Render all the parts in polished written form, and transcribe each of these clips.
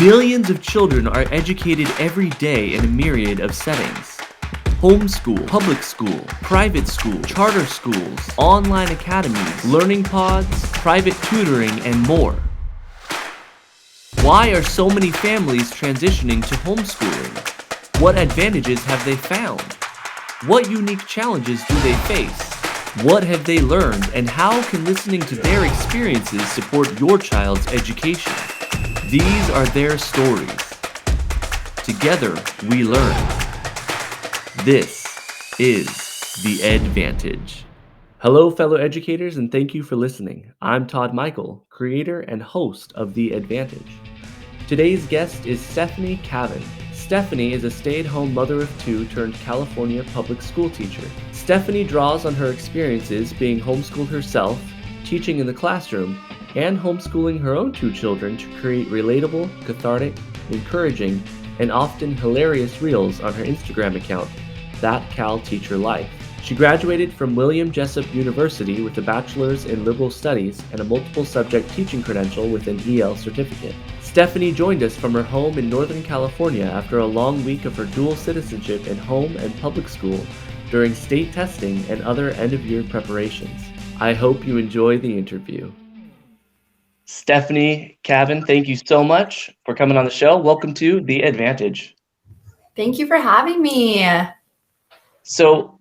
Millions of children are educated every day in a myriad of settings. Homeschool, public school, private school, charter schools, online academies, learning pods, private tutoring, and more. Why are so many families transitioning to homeschooling? What advantages have they found? What unique challenges do they face? What have they learned, and how can listening to their experiences support your child's education? These are their stories. Together, we learn. This is the Edvantage. Hello, fellow educators, and thank you for listening. I'm Todd Michael, creator and host of the Edvantage. Today's guest is Stephanie Cavin. Stephanie is a stay-at-home mother of two turned California public school teacher. Stephanie draws on her experiences being homeschooled herself, teaching in the classroom, and homeschooling her own two children to create relatable, cathartic, encouraging, and often hilarious reels on her Instagram account, That Cal Teacher Life. She graduated from William Jessup University with a bachelor's in liberal studies and a multiple subject teaching credential with an EL certificate. Stephanie joined us from her home in Northern California after a long week of her dual citizenship in home and public school during state testing and other end-of-year preparations. I hope you enjoy the interview. Stephanie Cavin, thank you so much for coming on the show. Welcome to The Edvantage. Thank you for having me. So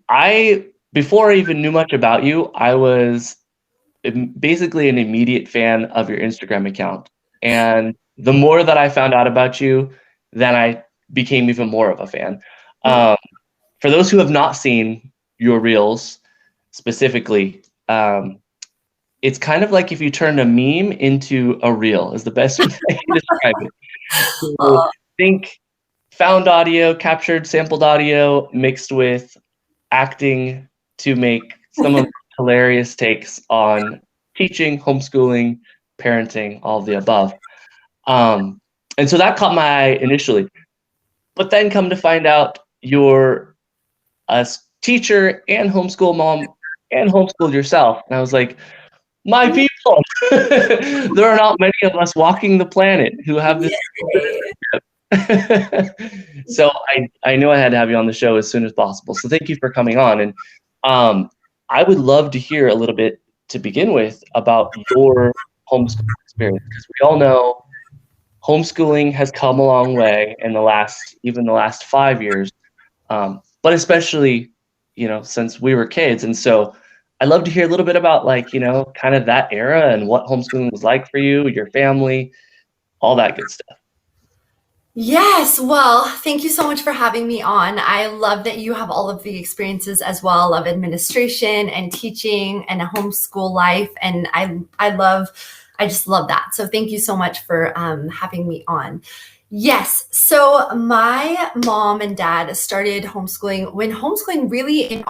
before I even knew much about you, I was basically an immediate fan of your Instagram account. And the more that I found out about you, then I became even more of a fan. For those who have not seen your reels specifically, it's kind of like if you turned a meme into a reel is the best way to describe it. So think found audio, captured sampled audio mixed with acting to make some of the hilarious takes on teaching, homeschooling, parenting, all of the above. And so that caught my eye initially. But then come to find out you're a teacher and homeschool mom and homeschooled yourself. And I was like, my people, there are not many of us walking the planet who have this. So I knew I had to have you on the show as soon as possible. So thank you for coming on. And I would love to hear a little bit to begin with about your homeschooling experience, because we all know homeschooling has come a long way in the last 5 years, but especially, since we were kids. And so I'd love to hear a little bit about kind of that era and what homeschooling was like for you, your family, all that good stuff. Yes, well, thank you so much for having me on. I love that you have all of the experiences as well of administration and teaching and a homeschool life. And I just love that. So thank you so much for having me on. Yes. So my mom and dad started homeschooling when homeschooling really in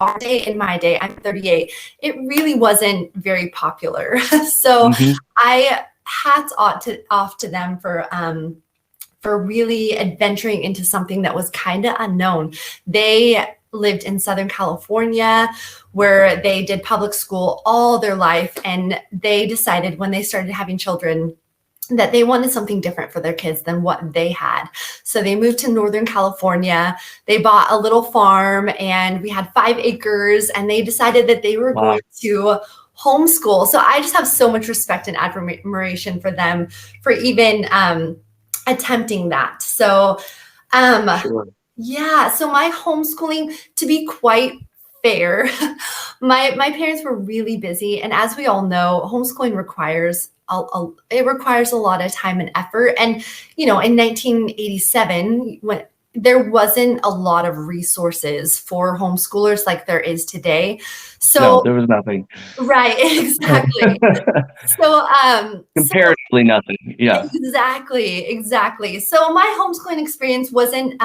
my day, I'm 38, it really wasn't very popular. So I hats off to them for really adventuring into something that was kind of unknown. They lived in Southern California where they did public school all their life. And they decided when they started having children that they wanted something different for their kids than what they had. So they moved to Northern California. They bought a little farm and we had 5 acres, and they decided that they were going to homeschool. So I just have so much respect and admiration for them for even attempting that. So yeah, so my homeschooling, to be quite fair, my parents were really busy. And as we all know, homeschooling requires a lot of time and effort. And, in 1987, when there wasn't a lot of resources for homeschoolers like there is today. So no, there was nothing. Right, exactly. So comparatively nothing. Yeah. Exactly. So my homeschooling experience wasn't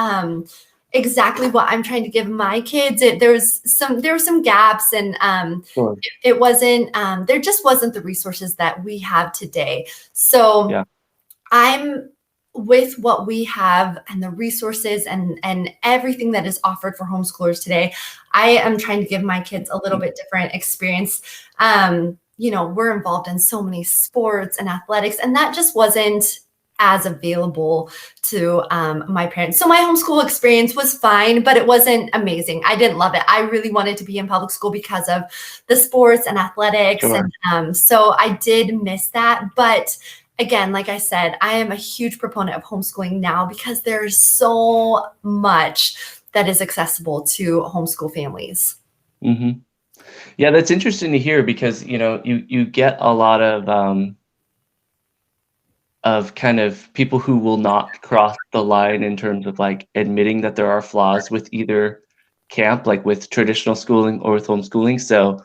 exactly what I'm trying to give my kids. There were some gaps, and it wasn't there just wasn't the resources that we have today. So I'm with what we have and the resources and everything that is offered for homeschoolers today. I am trying to give my kids a little bit different experience. We're involved in so many sports and athletics, and that just wasn't as available to my parents. So my homeschool experience was fine, but it wasn't amazing. I didn't love it. I really wanted to be in public school because of the sports and athletics. Sure. And so I did miss that. But again, like I said, I am a huge proponent of homeschooling now because there's so much that is accessible to homeschool families. Hmm. Yeah, that's interesting to hear because, you get a lot of kind of people who will not cross the line in terms of like admitting that there are flaws with either camp, like with traditional schooling or with homeschooling. So,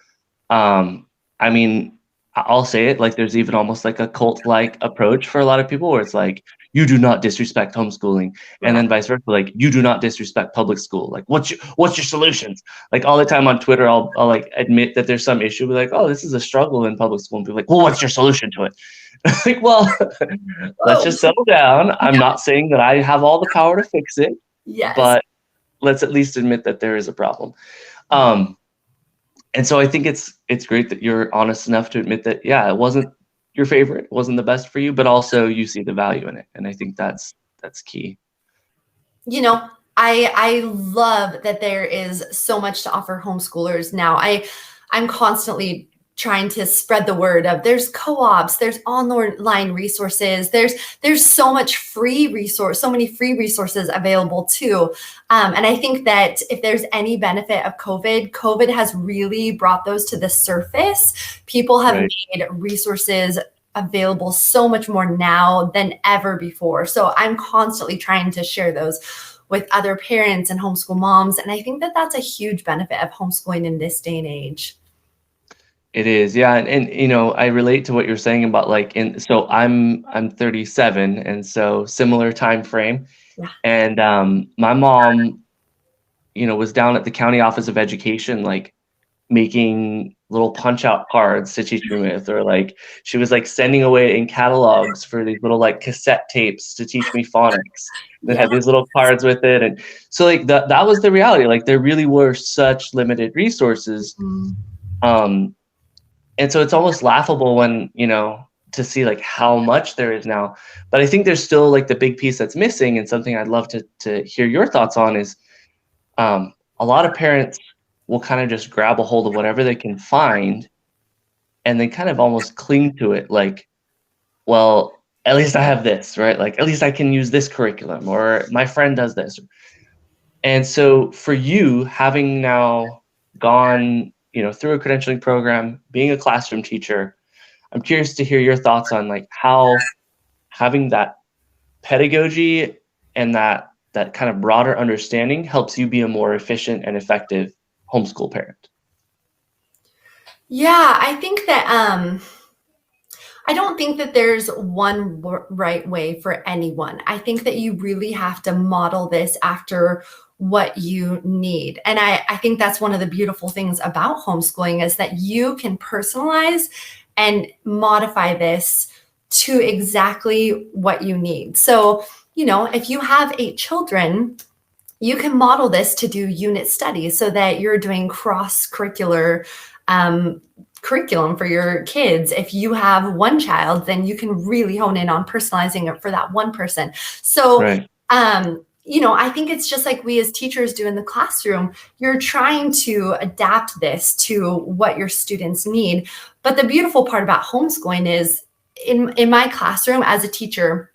I mean, I'll say it, like there's even almost like a cult-like approach for a lot of people where it's like, you do not disrespect homeschooling, and Yeah. then vice versa, like you do not disrespect public school. Like, what's your solutions? Like all the time on Twitter, I'll like admit that there's some issue, be like, oh, this is a struggle in public school, and be like, well, what's your solution to it? Like, well, let's Oh, just settle down. I'm not saying that I have all the power to fix it, yes. but let's at least admit that there is a problem. And so I think it's great that you're honest enough to admit that, yeah, it wasn't your favorite, it wasn't the best for you, but also you see the value in it. And I think that's key. You know, I love that there is so much to offer homeschoolers now. I'm constantly trying to spread the word of there's co-ops, there's online resources, there's so much free resource, so many free resources available too. And I think that if there's any benefit of COVID has really brought those to the surface. People have Right. made resources available so much more now than ever before. So I'm constantly trying to share those with other parents and homeschool moms. And I think that that's a huge benefit of homeschooling in this day and age. It is, yeah, and I relate to what you're saying about like so I'm 37, and so similar time frame, Yeah. and my mom, was down at the county office of education, like making little punch out cards to teach me with, or like she was like sending away in catalogs for these little like cassette tapes to teach me phonics that Yeah. had these little cards with it. And so like that was the reality. Like there really were such limited resources. Mm. Um, and so it's almost laughable when, to see like how much there is now. But I think there's still like the big piece that's missing, and something I'd love to hear your thoughts on is a lot of parents will kind of just grab a hold of whatever they can find and then kind of almost cling to it, like, well, at least I have this, right? Like at least I can use this curriculum, or my friend does this. And so for you, having now gone through a credentialing program, being a classroom teacher, I'm curious to hear your thoughts on like how having that pedagogy and that kind of broader understanding helps you be a more efficient and effective homeschool parent. Yeah, I think that I don't think that there's one right way for anyone. I think that you really have to model this after what you need. And I think that's one of the beautiful things about homeschooling is that you can personalize and modify this to exactly what you need. So, if you have 8 children, you can model this to do unit studies so that you're doing cross-curricular curriculum for your kids. If you have one child, then you can really hone in on personalizing it for that one person. So, Right. I think it's just like we as teachers do in the classroom. You're trying to adapt this to what your students need. But the beautiful part about homeschooling is in my classroom as a teacher,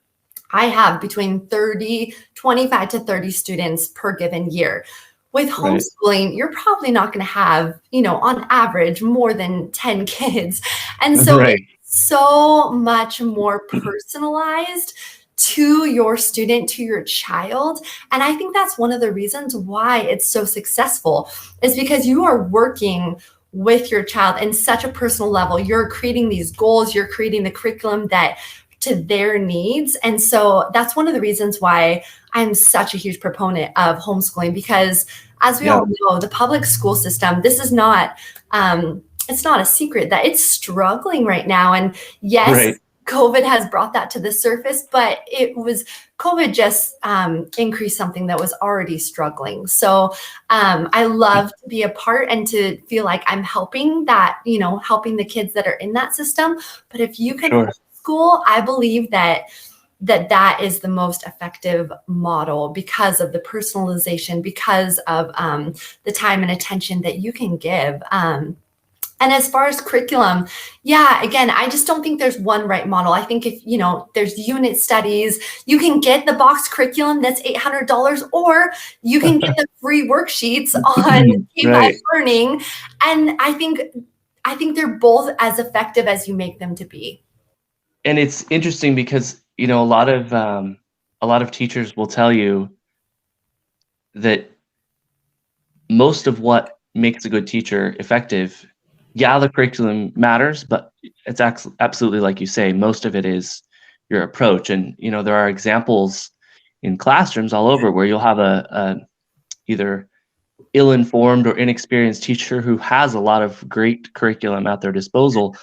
I have between 25 to 30 students per given year. With Right. homeschooling, you're probably not going to have, on average, more than 10 kids. And so Right. it's so much more personalized to your student, to your child. And I think that's one of the reasons why it's so successful is because you are working with your child in such a personal level. You're creating these goals, you're creating the curriculum that to their needs. And so that's one of the reasons why I'm such a huge proponent of homeschooling, because as we Yeah. all know, the public school system, this is not, it's not a secret that it's struggling right now. And yes, Right. COVID has brought that to the surface, but COVID just increased something that was already struggling. So I love to be a part and to feel like I'm helping helping the kids that are in that system. But if you can Sure. school, I believe that that is the most effective model because of the personalization, because of the time and attention that you can give. And as far as curriculum, yeah, again, I just don't think there's one right model. I think if, there's unit studies, you can get the box curriculum that's $800, or you can get the free worksheets on K5 Right. Learning. And I think they're both as effective as you make them to be. And it's interesting because, a lot of teachers will tell you that most of what makes a good teacher effective, yeah, the curriculum matters, but it's absolutely like you say, most of it is your approach. And, there are examples in classrooms all over where you'll have a either ill-informed or inexperienced teacher who has a lot of great curriculum at their disposal,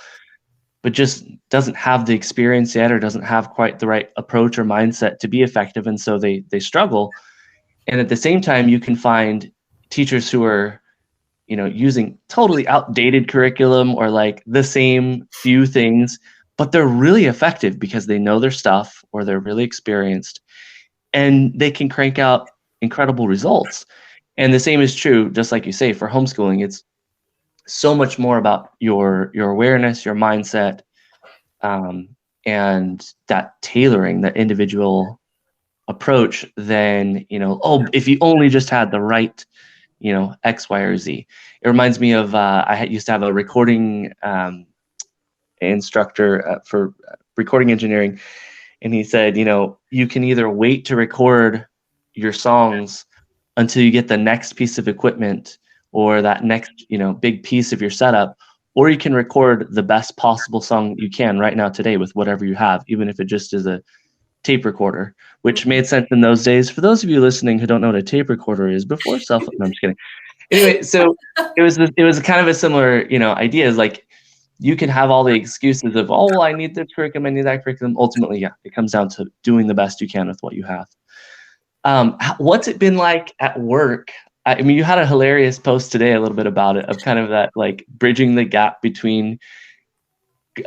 but just doesn't have the experience yet, or doesn't have quite the right approach or mindset to be effective. And so they struggle. And at the same time, you can find teachers who are, using totally outdated curriculum or like the same few things, but they're really effective because they know their stuff or they're really experienced and they can crank out incredible results. And the same is true, just like you say, for homeschooling. It's so much more about your awareness, your mindset, and that tailoring, that individual approach than, if you only just had the right, X, Y, or Z. It reminds me of, I used to have a recording instructor for recording engineering. And he said, you can either wait to record your songs until you get the next piece of equipment or that next, big piece of your setup, or you can record the best possible song you can right now today with whatever you have, even if it just is a tape recorder, which made sense in those days. For those of you listening who don't know what a tape recorder is, before cell phone, no, I'm just kidding. Anyway, so it was kind of a similar, idea. Is like you can have all the excuses of, oh, well, I need this curriculum, I need that curriculum. Ultimately, yeah, it comes down to doing the best you can with what you have. What's it been like at work? I mean, you had a hilarious post today a little bit about it, of kind of that, like, bridging the gap between,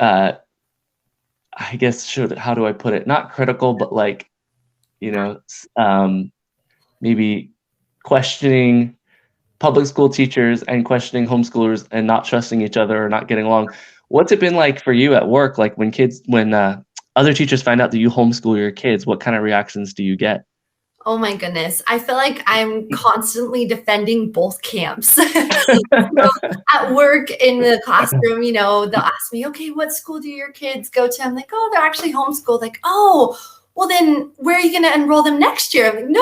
I guess, how do I put it? Not critical, but like, maybe questioning public school teachers and questioning homeschoolers and not trusting each other or not getting along. What's it been like for you at work? Like when other teachers find out that you homeschool your kids, what kind of reactions do you get? Oh my goodness. I feel like I'm constantly defending both camps. So at work, in the classroom, they'll ask me, okay, what school do your kids go to? I'm like, oh, they're actually homeschooled. Like, oh, well, then where are you going to enroll them next year? I'm like, no,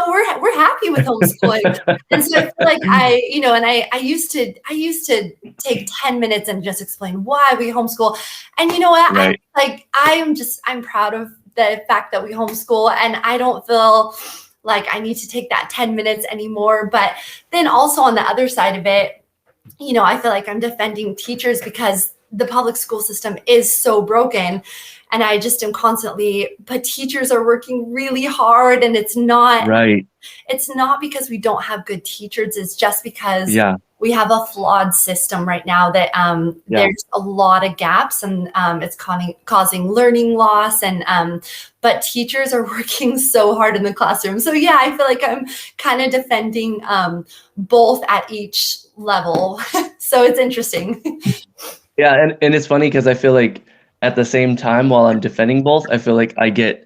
we're happy with homeschooling. And so I feel like I used to take 10 minutes and just explain why we homeschool. And you know what? Right. I'm proud of the fact that we homeschool, and I don't feel like I need to take that 10 minutes anymore. But then also on the other side of it, I feel like I'm defending teachers because the public school system is so broken. And I just am constantly, but teachers are working really hard, and it's not right. It's not because we don't have good teachers. It's just because Yeah. we have a flawed system right now that there's a lot of gaps, and it's causing learning loss. And but teachers are working so hard in the classroom. So yeah, I feel like I'm kind of defending both at each level. So it's interesting. Yeah, and it's funny because I feel like at the same time, while I'm defending both, I feel like I get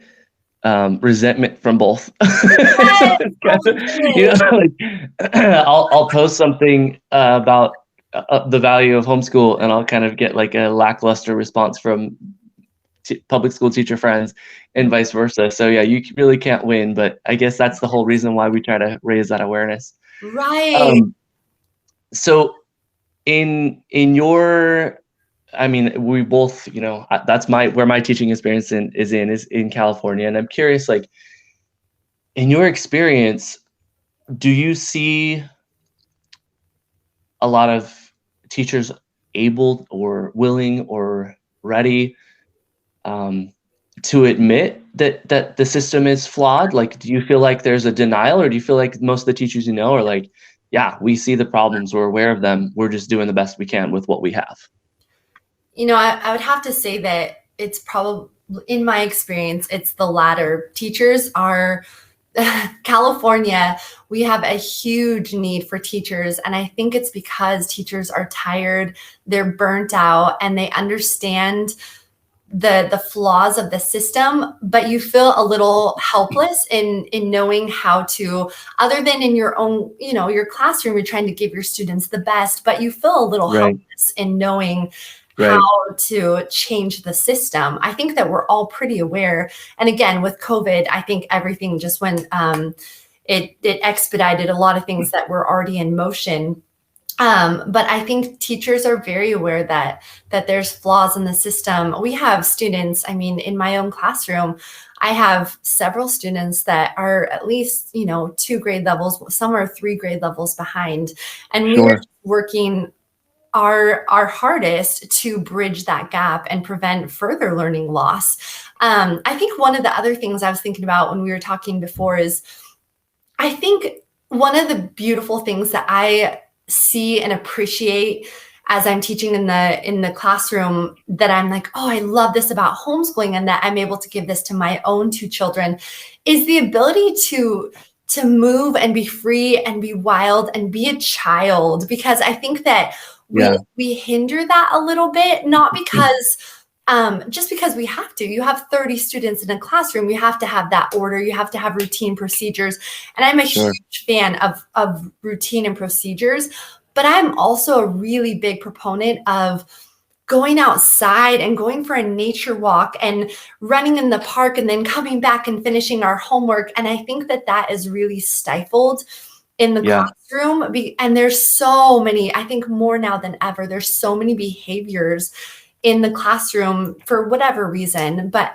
resentment from both. Yes, Like, I'll post something about the value of homeschool, and I'll kind of get like a lackluster response from public school teacher friends, and vice versa. So yeah, you really can't win, but I guess that's the whole reason why we try to raise that awareness. Right. So in your, I mean, we both, that's where my teaching experience is in California. And I'm curious, like, in your experience, do you see a lot of teachers able or willing or ready to admit that the system is flawed? Like, do you feel like there's a denial, or do you feel like most of the teachers are like, yeah, we see the problems, we're aware of them, we're just doing the best we can with what we have? I would have to say that it's in my experience, it's the latter. Teachers are California, we have a huge need for teachers. And I think it's because teachers are tired, they're burnt out, and they understand the flaws of the system, but you feel a little helpless in knowing how to, other than in your own, your classroom, you're trying to give your students the best, but you feel a little Right. helpless in knowing Right. how to change the system. I think that we're all pretty aware. And again, with COVID, I think everything just went, it expedited a lot of things that were already in motion. But I think teachers are very aware that there's flaws in the system. We have students, I mean, in my own classroom, I have several students that are at least, 2 grade levels, some are 3 grade levels behind. And we're Sure. working our hardest to bridge that gap and prevent further learning loss. I think one of the other things I was thinking about when we were talking before is, I think one of the beautiful things that I see and appreciate as I'm teaching in the classroom, that I'm like, oh, I love this about homeschooling, and that I'm able to give this to my own 2 children, is the ability to move and be free and be wild and be a child. Because I think that Yeah. we hinder that a little bit, not because just because we have to. You have 30 students in a classroom, you have to have that order, you have to have routine procedures. And I'm a Sure. huge fan of routine and procedures, but I'm also a really big proponent of going outside and going for a nature walk and running in the park and then coming back and finishing our homework. And I think that that is really stifled in the Yeah. classroom. And there's so many, I think more now than ever, there's so many behaviors in the classroom for whatever reason, but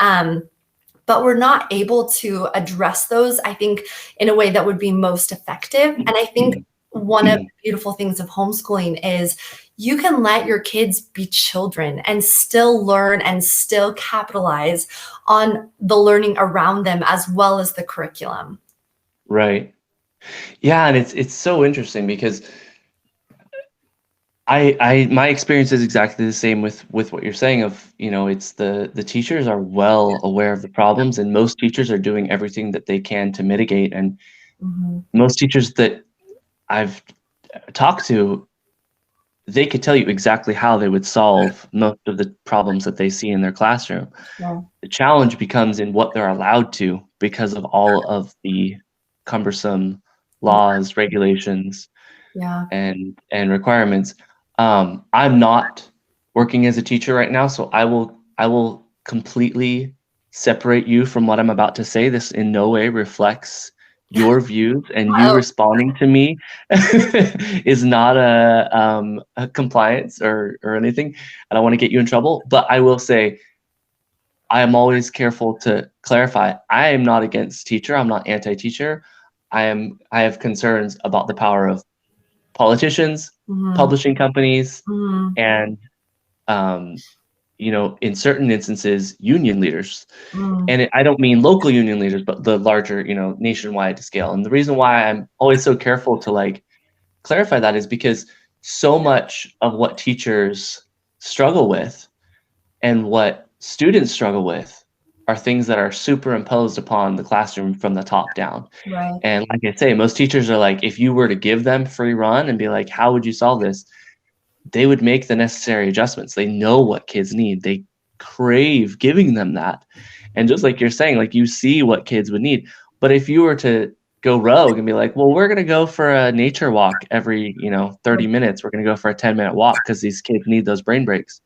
we're not able to address those, I think, in a way that would be most effective. And I think one of the beautiful things of homeschooling is you can let your kids be children and still learn and still capitalize on the learning around them as well as the curriculum. Right. Yeah, and it's so interesting because my experience is exactly the same with what you're saying of, it's the teachers are well aware of the problems, and most teachers are doing everything that they can to mitigate. And Mhm. most teachers that I've talked to, they could tell you exactly how they would solve most of the problems that they see in their classroom. Yeah. The challenge becomes in what they're allowed to because of all of the cumbersome laws, regulations, Yeah. and requirements. I'm not working as a teacher right now, so I will completely separate you from what I'm about to say. This in no way reflects your views, and you Oh, responding to me is not a compliance or anything. I don't want to get you in trouble, but I will say I am always careful to clarify. I am not against teacher. I'm not anti-teacher. I have concerns about the power of politicians, mhm, publishing companies, mhm, and um, in certain instances, union leaders. mhm. And I don't mean local union leaders, but the larger, nationwide scale. And the reason why I'm always so careful to clarify that is because so much of what teachers struggle with and what students struggle with are things that are superimposed upon the classroom from the top down. Right. And like I say, most teachers are like, if you were to give them free run and be like, how would you solve this? They would make the necessary adjustments. They know what kids need. They crave giving them that. And just like you're saying, like you see what kids would need. But if you were to go rogue and be like, well, we're going to go for a nature walk every, 30 minutes. We're going to go for a 10-minute walk because these kids need those brain breaks.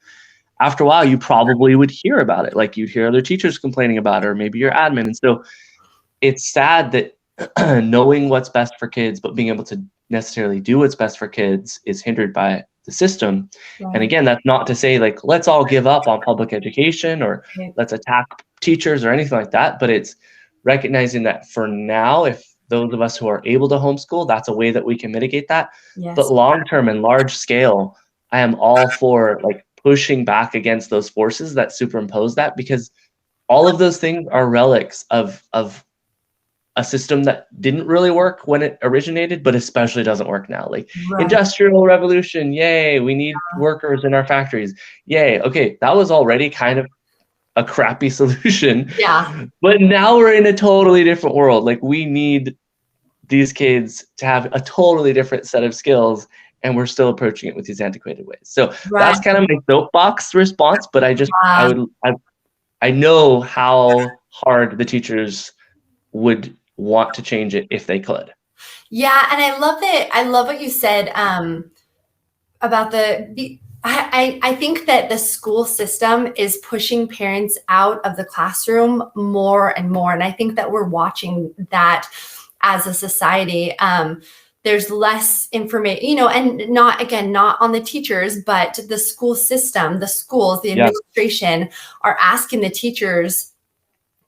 After a while, you probably would hear about it. Like you'd hear other teachers complaining about it, or maybe your admin. And so it's sad that knowing what's best for kids, but being able to necessarily do what's best for kids is hindered by the system. And Right. again, that's not to say like, let's all give up on public education or Right. let's attack teachers or anything like that. But it's recognizing that for now, if those of us who are able to homeschool, that's a way that we can mitigate that. But Yes. long term and large scale, I am all for pushing back against those forces that superimpose that, because all of those things are relics of a system that didn't really work when it originated, but especially doesn't work now. Like Right. industrial revolution, yay, we need workers in our factories. Yay. Okay, that was already kind of a crappy solution. Yeah. But now we're in a totally different world. Like, we need these kids to have a totally different set of skills, and we're still approaching it with these antiquated ways. So Right. that's kind of my soapbox response. But Yeah. I know how hard the teachers would want to change it if they could. Yeah, and I love that. I love what you said about I think that the school system is pushing parents out of the classroom more and more. And I think that we're watching that as a society. There's less information, and not, again, not on the teachers, but the school system, the schools, the Yeah. administration are asking the teachers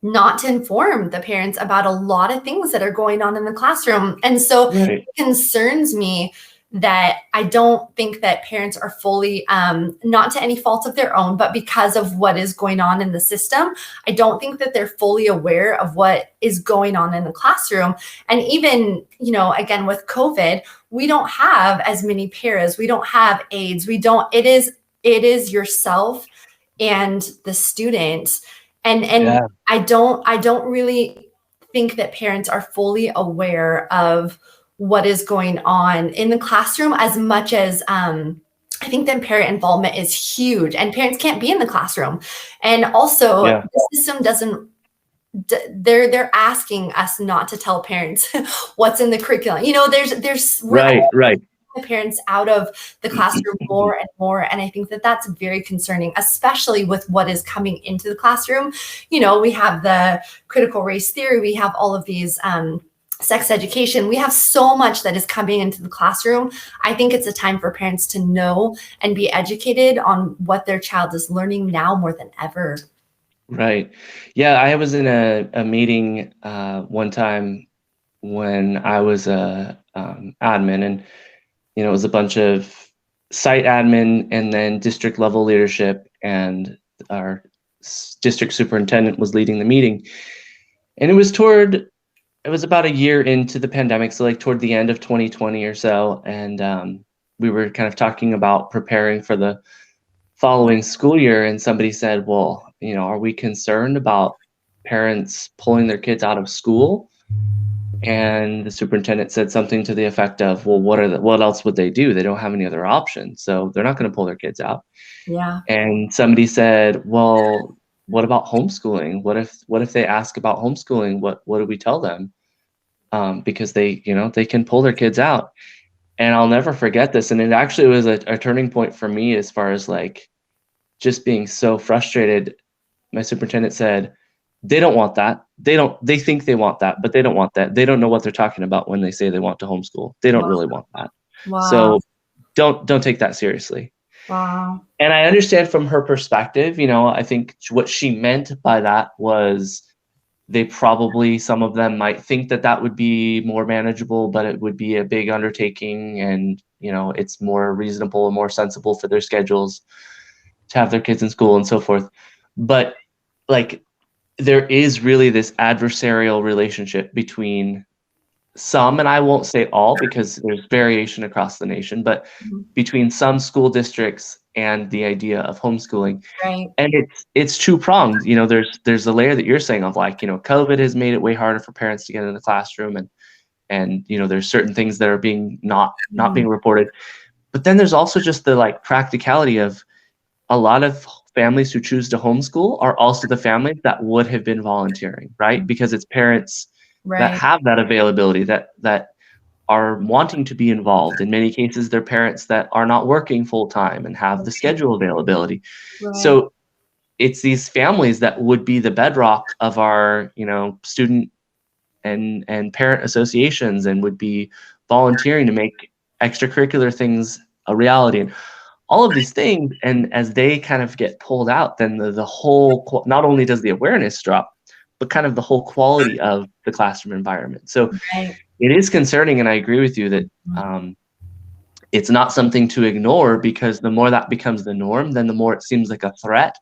not to inform the parents about a lot of things that are going on in the classroom. And so Right. it concerns me that I don't think that parents are fully, not to any fault of their own, but because of what is going on in the system, I don't think that they're fully aware of what is going on in the classroom. And even, again, with COVID, we don't have as many paras, we don't have aides, it is yourself and the student. And Yeah. I don't really think that parents are fully aware of what is going on in the classroom as much as I think that parent involvement is huge, and parents can't be in the classroom. And also, Yeah. the system doesn't. They're asking us not to tell parents what's in the curriculum. Right. Right. The parents out of the classroom more and more. And I think that that's very concerning, especially with what is coming into the classroom. We have the critical race theory, we have all of these sex education, we have so much that is coming into the classroom. I think it's a time for parents to know and be educated on what their child is learning now more than ever. Right. Yeah, I was in a meeting one time when I was a admin, and it was a bunch of site admin and then district level leadership, and our district superintendent was leading the meeting. And it was about a year into the pandemic, so like toward the end of 2020 or so, and we were kind of talking about preparing for the following school year, and somebody said, well, are we concerned about parents pulling their kids out of school? And the superintendent said something to the effect of, well, what else would they do? They don't have any other options, so they're not going to pull their kids out. Yeah. And somebody said, well, what about homeschooling? What if they ask about homeschooling? What do we tell them? Because they can pull their kids out. And I'll never forget this. And it actually was a turning point for me, as far as like just being so frustrated. My superintendent said, they don't want that. They think they want that, but they don't want that. They don't know what they're talking about when they say they want to homeschool. They don't really want that. Wow. So don't take that seriously. Wow. And I understand from her perspective, I think what she meant by that was some of them might think that would be more manageable, but it would be a big undertaking, and it's more reasonable and more sensible for their schedules to have their kids in school and so forth. But like, there is really this adversarial relationship between some, and I won't say all because there's variation across the nation, but between some school districts and the idea of homeschooling. Right. And it's two-pronged. There's a layer that you're saying of like, COVID has made it way harder for parents to get in the classroom, and there's certain things that are being not being reported. But then there's also just the like practicality of a lot of families who choose to homeschool are also the families that would have been volunteering, right? Because it's parents that have that availability, that are wanting to be involved. In many cases, they're parents that are not working full time and have the schedule availability. Right. So it's these families that would be the bedrock of our, student and parent associations, and would be volunteering to make extracurricular things a reality. And all of these things, and as they kind of get pulled out, then the whole, not only does the awareness drop, but kind of the whole quality of the classroom environment. So it is concerning, and I agree with you that it's not something to ignore, because the more that becomes the norm, then the more it seems like a threat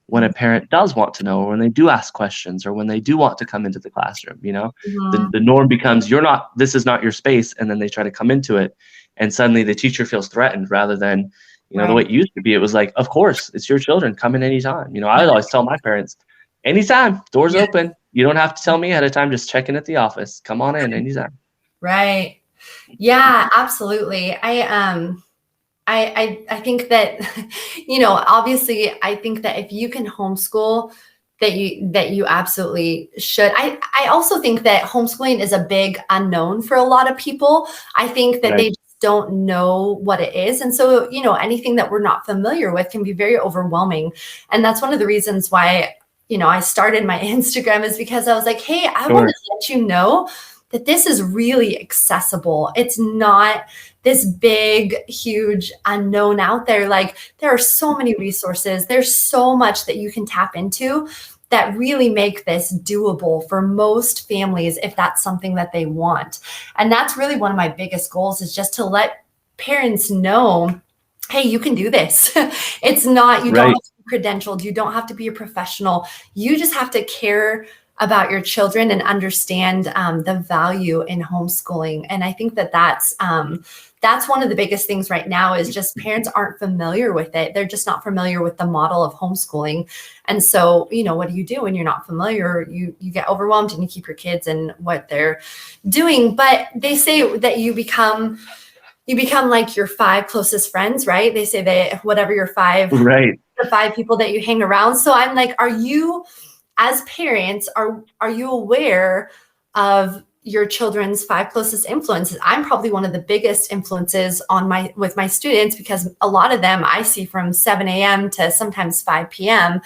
when a parent does want to know, or when they do ask questions, or when they do want to come into the classroom. The norm becomes, this is not your space, and then they try to come into it, and suddenly the teacher feels threatened, rather than The way Right. it used to be, it was like, of course, it's your children, come in anytime. I would Right. always tell my parents, anytime, doors Yeah. open. You don't have to tell me ahead of time, just check in at the office. Come on in anytime. Right. Yeah, absolutely. I think that, obviously, I think that if you can homeschool, that you absolutely should. I also think that homeschooling is a big unknown for a lot of people. I think that Right. they just don't know what it is. And so, anything that we're not familiar with can be very overwhelming. And that's one of the reasons why, I started my Instagram, is because I was like, hey, I want Sure. to let you know that this is really accessible. It's not this big, huge unknown out there. Like, there are so many resources. There's so much that you can tap into that really make this doable for most families if that's something that they want. And that's really one of my biggest goals, is just to let parents know, hey, you can do this. It's not, you don't Right. have to be credentialed. You don't have to be a professional. You just have to care about your children and understand the value in homeschooling. And I think that that's one of the biggest things right now, is just parents aren't familiar with it. They're just not familiar with the model of homeschooling. And so, what do you do when you're not familiar? You get overwhelmed and you keep your kids in what they're doing. But they say that you become like your 5 closest friends, right? They say that whatever Right. the 5 people that you hang around. So I'm like, are you, as parents, are you aware of your children's 5 closest influences? I'm probably one of the biggest influences with my students, because a lot of them I see from 7 a.m. to sometimes 5 p.m. Of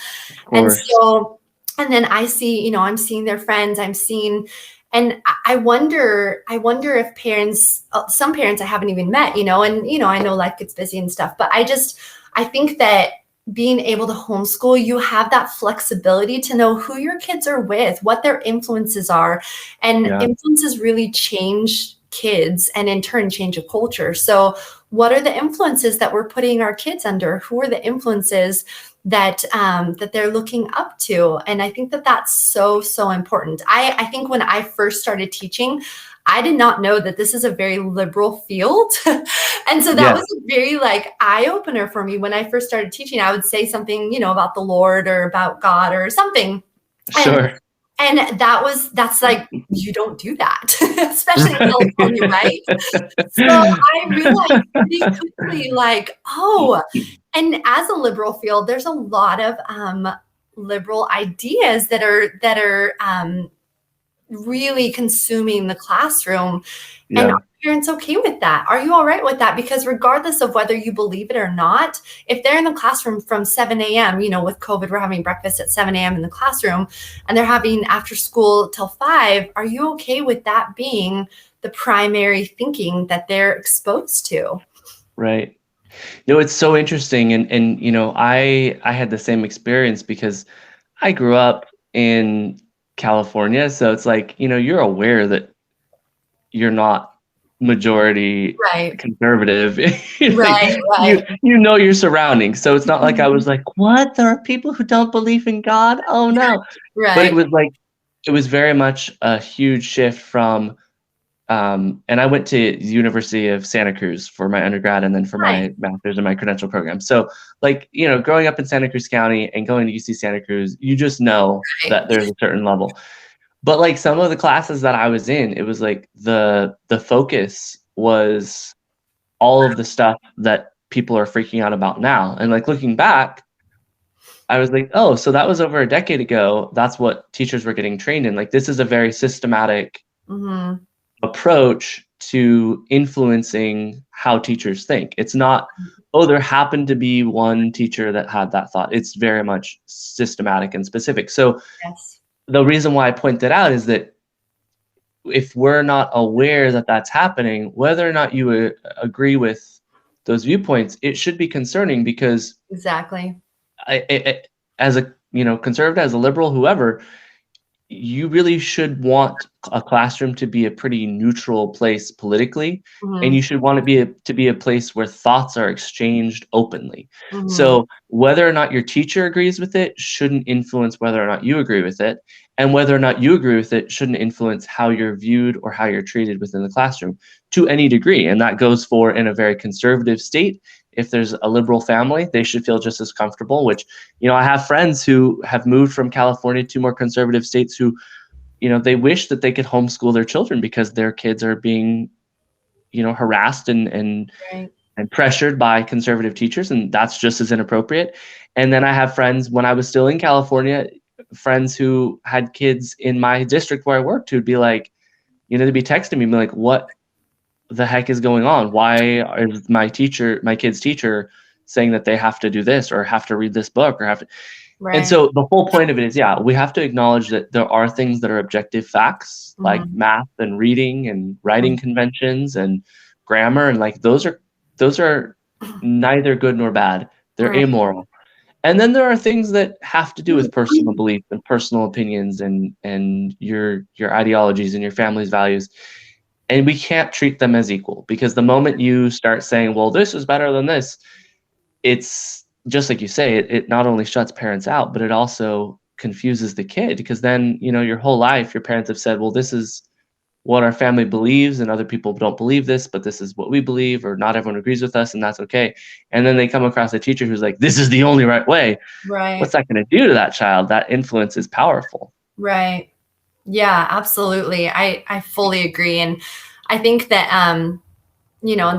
And course. so, and then I see, I'm seeing their friends, and I wonder if parents, some parents I haven't even met, and, I know life gets busy and stuff, but I think that being able to homeschool, you have that flexibility to know who your kids are with, what their influences are. And Yeah. influences really change kids, and in turn change a culture. So what are the influences that we're putting our kids under? Who are the influences that they're looking up to? And I think that that's so, so important. I think when I first started teaching, I did not know that this is a very liberal field. And so that was Yes. a very eye opener for me. When I first started teaching, I would say something, about the Lord or about God or something. And Sure. that's like, you don't do that, especially in California, right? So I realized pretty quickly, oh, and as a liberal field, there's a lot of liberal ideas that are really consuming the classroom. And Yeah. are parents okay with that? Are you all right with that? Because regardless of whether you believe it or not, if they're in the classroom from 7 a.m., with COVID, we're having breakfast at 7 a.m. in the classroom, and they're having after school till 5, are you okay with that being the primary thinking that they're exposed to? Right. It's so interesting, and I had the same experience because I grew up in California, so it's like, you're aware that you're not majority Right, conservative. Like, right, you right. you know your surroundings. So it's not like I Mhm. was like, "What? There are people who don't believe in God? Oh, no." But Right, it was very much a huge shift from, and I went to the University of Santa Cruz for my undergrad and then for right, my master's and my credential program. So, like, growing up in Santa Cruz County and going to UC Santa Cruz, you just know right. that there's a certain level. But, like, some of the classes that I was in, it was like the focus was all of the stuff that people are freaking out about now. And, like, looking back, I was like, "Oh, so that was over a decade ago. That's what teachers were getting trained in." Like, this is a very systematic Mhm. approach to influencing how teachers think. It's not, "Oh, there happened to be one teacher that had that thought." It's very much systematic and specific. So, Yes. the reason why I point that out is that if we're not aware that that's happening, whether or not you agree with those viewpoints, it should be concerning because Exactly. as a conservative, as a liberal, whoever, you really should want a classroom to be a pretty neutral place politically, and you Mhm. should want to be a place where thoughts are exchanged openly. Mhm. So whether or not your teacher agrees with it shouldn't influence whether or not you agree with it, and whether or not you agree with it shouldn't influence how you're viewed or how you're treated within the classroom to any degree. And that goes for in a very conservative state, if there's a liberal family, they should feel just as comfortable, which, I have friends who have moved from California to more conservative states who, they wish that they could homeschool their children because their kids are being, harassed Right. and pressured by conservative teachers, and that's just as inappropriate. And then I have friends, when I was still in California, friends who had kids in my district where I worked, who'd be like, they'd be texting me, be like, what the heck is going on? Why is my kid's teacher saying that they have to do this or have to read this book or have to? And Right. so the whole point of it is, we have to acknowledge that there are things that are objective facts, like math and reading and writing conventions and grammar, and like those are neither good nor bad. They're amoral. And then there are things that have to do with personal beliefs and personal opinions and your ideologies and your family's values. And we can't treat them as equal, because the moment you start saying, well, this is better than this, it's just like you say, it not only shuts parents out, but it also confuses the kid, because then, your whole life, your parents have said, well, this is what our family believes and other people don't believe this, but this is what we believe, or not everyone agrees with us, and that's okay. And then they come across a teacher who's like, this is the only right way. Right. What's that going to do to that child? That influence is powerful. Right. Yeah, absolutely. I fully agree. And I think that, and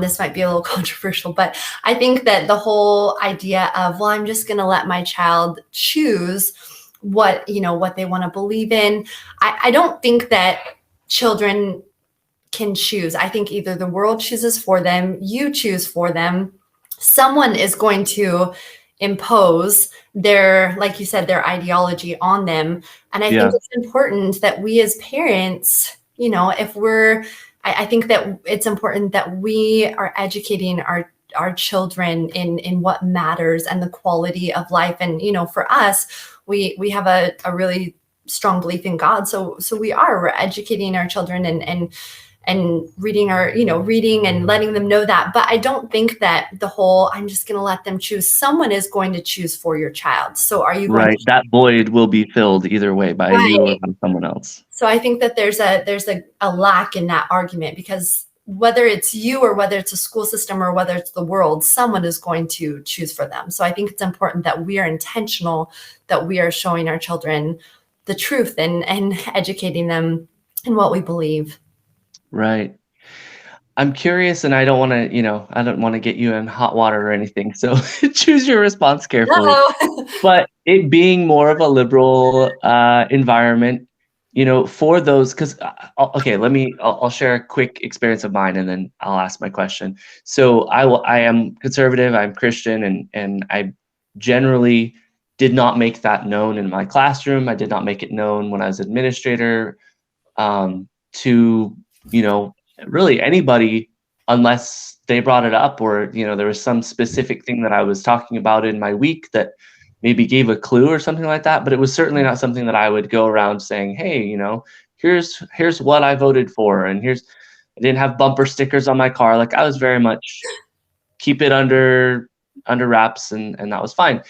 this might be a little controversial, but I think that the whole idea of, well, I'm just going to let my child choose what they want to believe in. I don't think that children can choose. I think either the world chooses for them, you choose for them. Someone is going to impose their, like you said, their ideology on them. And I think it's important that we as parents, I think that it's important that we are educating our children in what matters and the quality of life. And, for us, we have a really strong belief in God. So we're educating our children and reading reading and letting them know that. But I don't think that the whole, I'm just going to let them choose. Someone is going to choose for your child. So are you going to? That void will be filled either way by you or by someone else. So I think that there's a lack in that argument, because whether it's you or whether it's a school system or whether it's the world, someone is going to choose for them. So I think it's important that we are intentional, that we are showing our children the truth and educating them in what we believe. Right. I'm curious, and I don't want to get you in hot water or anything, so choose your response carefully. No. But it being more of a liberal environment, for those, because okay, I'll share a quick experience of mine, and then I'll ask my question. So I am conservative, I'm Christian, and I generally did not make that known in my classroom. I did not make it known when I was administrator to really anybody, unless they brought it up, or there was some specific thing that I was talking about in my week that maybe gave a clue or something like that. But it was certainly not something that I would go around saying, hey, here's what I voted for, and I didn't have bumper stickers on my car. Like, I was very much keep it under wraps, and that was fine.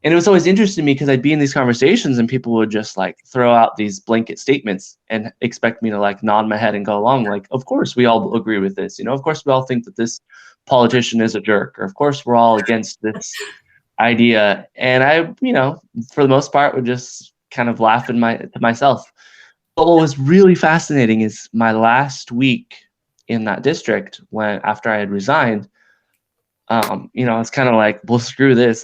And it was always interesting to me, because I'd be in these conversations and people would just like throw out these blanket statements and expect me to like nod my head and go along. Like, of course we all agree with this. Of course we all think that this politician is a jerk, or of course we're all against this idea. And I, for the most part, would just kind of laugh to myself. But what was really fascinating is my last week in that district, after I had resigned, I was kind of like, well, screw this.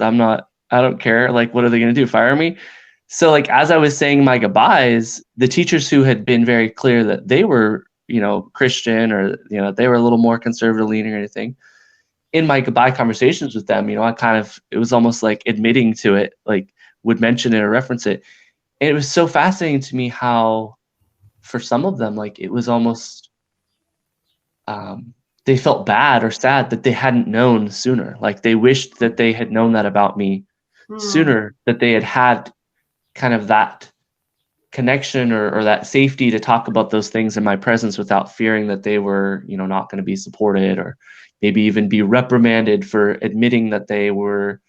I don't care. Like, what are they going to do? Fire me? So like, as I was saying my goodbyes, the teachers who had been very clear that they were, Christian, or, they were a little more conservative leaning or anything, in my goodbye conversations with them, it was almost like admitting to it, like would mention it or reference it. And it was so fascinating to me how, for some of them, like it was almost, they felt bad or sad that they hadn't known sooner. Like they wished that they had known that about me sooner, that they had kind of that connection or that safety to talk about those things in my presence without fearing that they were, not going to be supported, or maybe even be reprimanded for admitting that they were,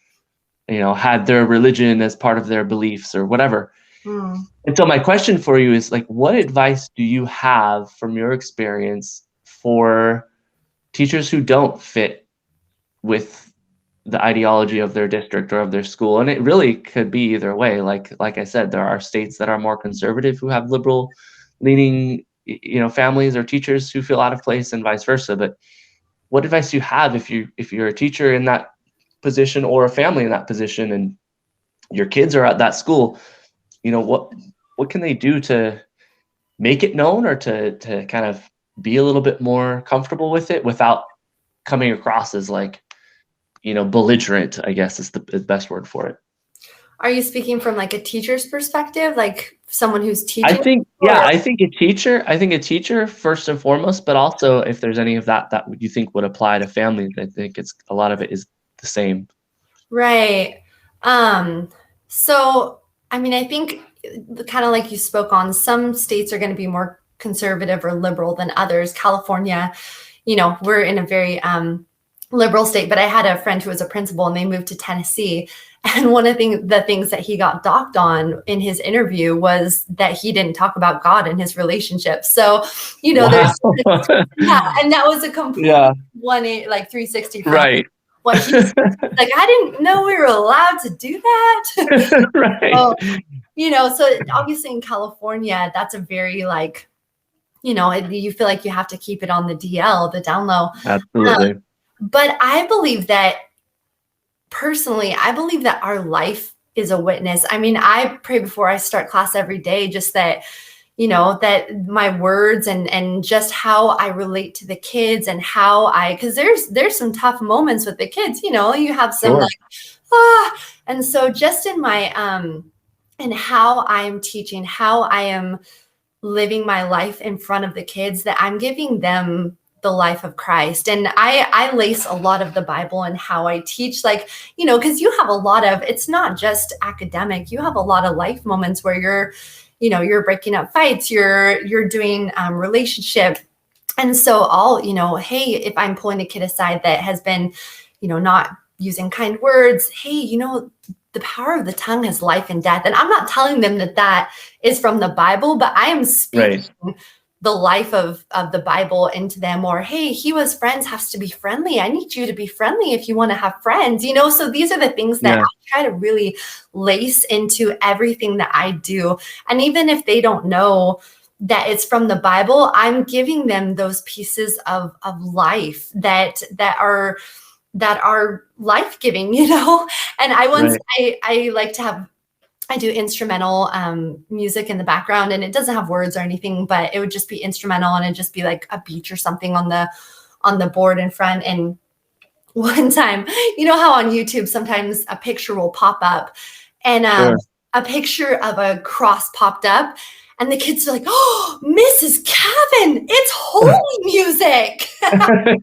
had their religion as part of their beliefs or whatever. And so my question for you is, like, what advice do you have from your experience for teachers who don't fit with the ideology of their district or of their school. And it really could be either way. Like I said, there are states that are more conservative who have liberal leaning, families or teachers who feel out of place, and vice versa. But what advice do you have if you're a teacher in that position, or a family in that position, and your kids are at that school? What can they do to make it known, or to kind of be a little bit more comfortable with it without coming across as like, belligerent, I guess is the best word for it. Are you speaking from like a teacher's perspective, like someone who's I teaching? think, yeah, I think a teacher first and foremost, but also if there's any of that you think would apply to families, I think a lot of it is the same. Right. So, I mean, I think kind of like you spoke on, some states are going to be more conservative or liberal than others. California, we're in a very liberal state, but I had a friend who was a principal and they moved to Tennessee. And one of the things that he got docked on in his interview was that he didn't talk about God in his relationship. So, Wow. there's, yeah, and that was a complete 360 from Right. what he's like. I didn't know we were allowed to do that. Right. So obviously in California, that's a very like, you feel like you have to keep it on the DL, the down low. Absolutely. But I believe that personally, our life is a witness. I mean, I pray before I start class every day, just that, that my words and just how I relate to the kids, and because there's some tough moments with the kids, you have some and so just in my, and how I'm teaching, how I am living my life in front of the kids, that I'm giving them the life of Christ. And I lace a lot of the Bible in how I teach, like, because you have a lot of, it's not just academic, you have a lot of life moments where you're breaking up fights, you're doing relationship. And so hey, if I'm pulling a kid aside that has been, not using kind words, hey, the power of the tongue has life and death. And I'm not telling them that is from the Bible, but I am speaking the life of the Bible into them. Or, hey, he was friends has to be friendly. I need you to be friendly if you want to have friends, So these are the things that I try to really lace into everything that I do. And even if they don't know that it's from the Bible, I'm giving them those pieces of life that are life-giving, And I like to have, I do instrumental music in the background, and it doesn't have words or anything, but it would just be instrumental, and it'd just be like a beach or something on the board in front. And one time, how on YouTube sometimes a picture will pop up, and a picture of a cross popped up, and the kids are like, "Oh, Mrs. Cavin, it's holy music." I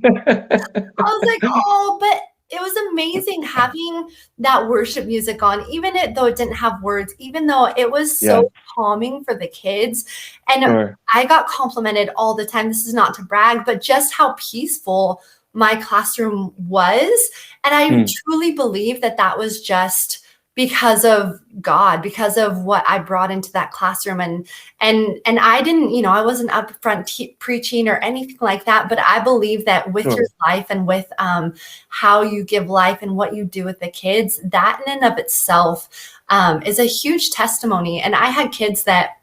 was like, "Oh," but it was amazing having that worship music on, even though it didn't have words, even though it was so calming for the kids. And I got complimented all the time. This is not to brag, but just how peaceful my classroom was. And I truly believe that was just because of God, because of what I brought into that classroom. And I didn't, I wasn't up front preaching or anything like that, but I believe that with your life and with how you give life and what you do with the kids, that in and of itself is a huge testimony. And I had kids that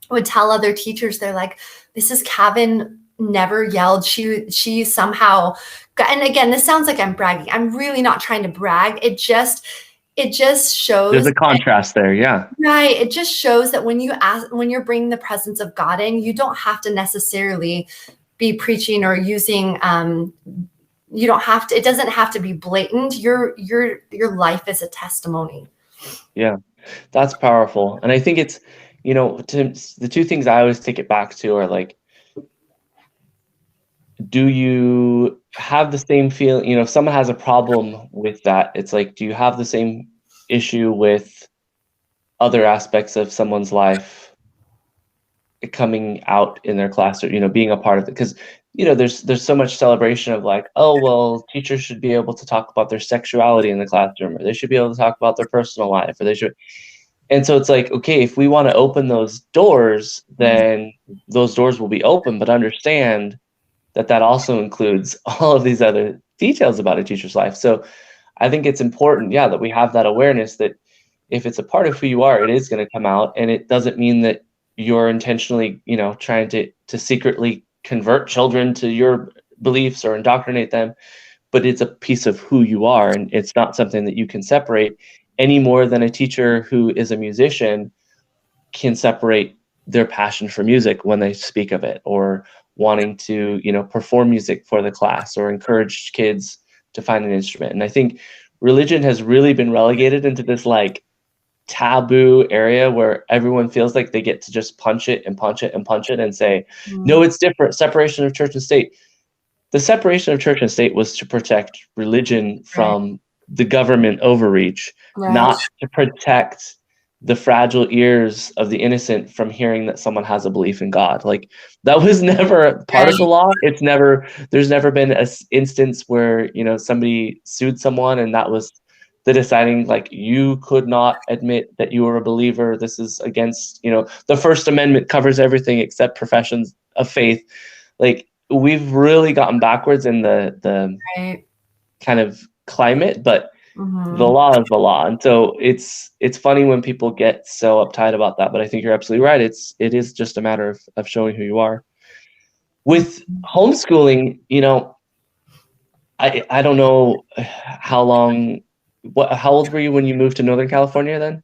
would tell other teachers, they're like, Mrs. Cavin never yelled. She somehow, and again, this sounds like I'm bragging. I'm really not trying to brag. It just shows there's a contrast there. Yeah. Right. It just shows that when you're bringing the presence of God in, you don't have to necessarily be preaching or using, it doesn't have to be blatant. Your life is a testimony. Yeah, that's powerful. And I think it's, the two things I always take it back to are like, do you have the same feel, if someone has a problem with that, it's like, do you have the same issue with other aspects of someone's life coming out in their class, or, being a part of it? Because, there's so much celebration of like, oh, well, teachers should be able to talk about their sexuality in the classroom, or they should be able to talk about their personal life, or they should. And so it's like, okay, if we want to open those doors, then those doors will be open, but understand that also includes all of these other details about a teacher's life. So I think it's important, yeah, that we have that awareness that if it's a part of who you are, it is going to come out, and it doesn't mean that you're intentionally, trying to secretly convert children to your beliefs or indoctrinate them, but it's a piece of who you are, and it's not something that you can separate any more than a teacher who is a musician can separate their passion for music when they speak of it, or wanting to, perform music for the class or encourage kids to find an instrument. And I think religion has really been relegated into this like taboo area where everyone feels like they get to just punch it and punch it and punch it and say, no, it's different. Separation of church and state. The separation of church and state was to protect religion Right. from the government overreach, Right. not to protect the fragile ears of the innocent from hearing that someone has a belief in God. Like, that was never part of the law. There's never been an instance where, somebody sued someone and that was the deciding, like, you could not admit that you were a believer. This is against, the First Amendment covers everything except professions of faith. Like, we've really gotten backwards in the Right. kind of climate, but Mhm. the law is the law. And so it's funny when people get so uptight about that, but I think you're absolutely right. It is just a matter of showing who you are. With homeschooling, I don't know how old were you when you moved to Northern California then?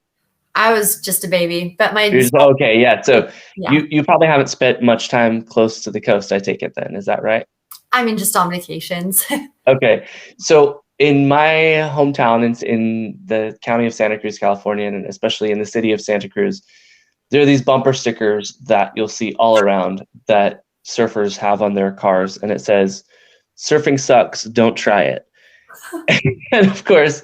I was just a baby, but Okay, yeah. So yeah. you probably haven't spent much time close to the coast, I take it then. Is that right? I mean, just on vacations. Okay. So in my hometown, in the county of Santa Cruz, California, and especially in the city of Santa Cruz, there are these bumper stickers that you'll see all around that surfers have on their cars, and it says, "Surfing sucks, don't try it." And of course,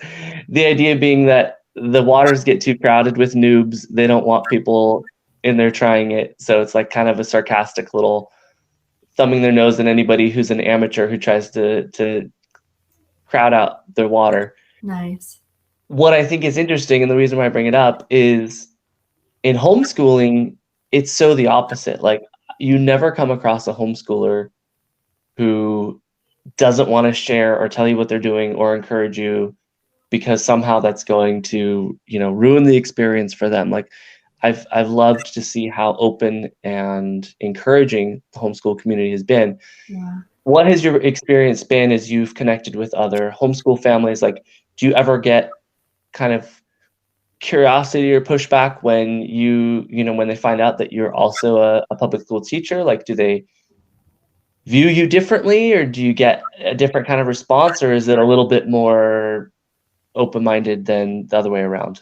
the idea being that the waters get too crowded with noobs. They don't want people in there trying it. So it's like kind of a sarcastic little thumbing their nose at anybody who's an amateur who tries to crowd out their water. Nice. What I think is interesting, and the reason why I bring it up, is in homeschooling, it's so the opposite. Like, you never come across a homeschooler who doesn't want to share or tell you what they're doing or encourage you because somehow that's going to, ruin the experience for them. Like, I've loved to see how open and encouraging the homeschool community has been. Yeah. What has your experience been as you've connected with other homeschool families? Like, do you ever get kind of curiosity or pushback when when they find out that you're also a public school teacher? Like, do they view you differently, or do you get a different kind of response, or is it a little bit more open-minded than the other way around?